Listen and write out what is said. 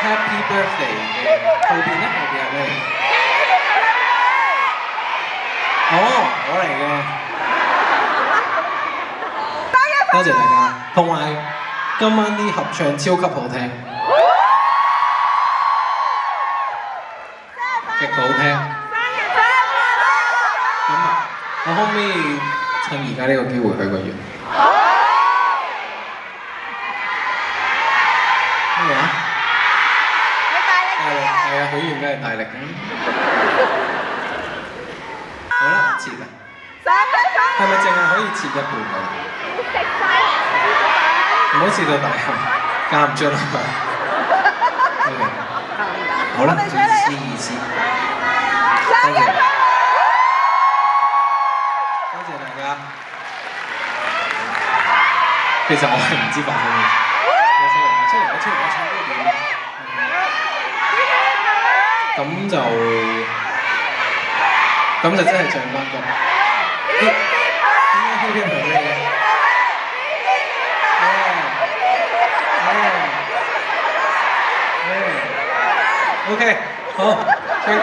Happy Birthday 嘅後邊咧，後邊係咩？哦，我嚟嘅。多謝大家，同埋今晚啲合唱超級好聽，極好聽。咁啊，我可唔可以趁而家呢個機會許個願？咩話？大力係啊，許願梗係大力嘅。好啦，切啦。係咪淨係可以切一半㗎？唔好切到大口，間唔中啦。好啦，意思。多謝大家。其實我係唔知發生咩事。出嚟，我唱歌點？咁就真係唱翻歌。點解 Happy 係咩嘅？OK，好，唱歌。